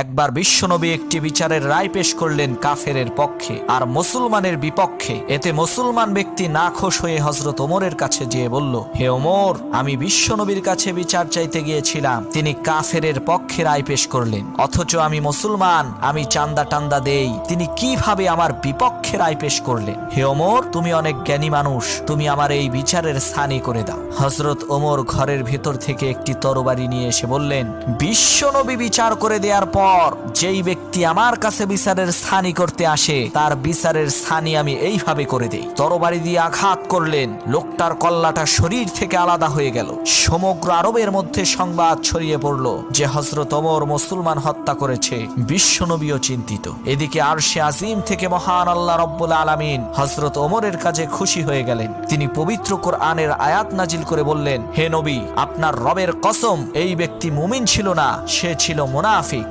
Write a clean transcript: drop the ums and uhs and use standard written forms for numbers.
একবার বিশ্বনবী একটি বিচারের রায় পেশ করলেন কাফেরের পক্ষে আর মুসলমানের বিপক্ষে। এতে মুসলমান ব্যক্তি নাখোশ হয়ে হযরত ওমরের কাছে গিয়ে বলল, হে ওমর, আমি বিশ্বনবীর কাছে বিচার চাইতে গিয়েছিলাম, তিনি কাফেরের পক্ষে রায় পেশ করলেন, অথচ আমি মুসলমান, আমি চান্দা টান্দা দেই, তিনি কিভাবে আমার বিপক্ষে রায় পেশ করলেন? হে ওমর, তুমি অনেক জ্ঞানী মানুষ, তুমি আমার এই বিচারের স্থানী করে দাও। হযরত ওমর ঘরের ভেতর থেকে একটি তরবারি নিয়ে এসে বললেন, বিশ্বনবী বিচার করে দেওয়ার পর যেই ব্যক্তি আমার কাছে বিচারের স্থানী করতে আসে তার বিচারের স্থানী আমি এইভাবে করে দেই। তরবারি দিয়ে আঘাত করলেন, লোকটার কল্লাটা শরীর থেকে আলাদা হয়ে গেল। সমগ্র আরবের মধ্যে সংবাদ ছড়িয়ে পড়ল যে হযরত ওমর মুসলমান হত্যা করেছে। বিশ্বনবীও চিন্তিত। এদিকে আরশে আজিম থেকে মহান আল্লাহ রব্বুল আলামিন হযরত ওমরের কাজে খুশি হয়ে গেলেন। তিনি পবিত্র কোরআনের আয়াত নাজিল করে বললেন, হে নবী, আপনার রবের কসম, এই ব্যক্তি মুমিন ছিল না, সে ছিল মুনাফিক।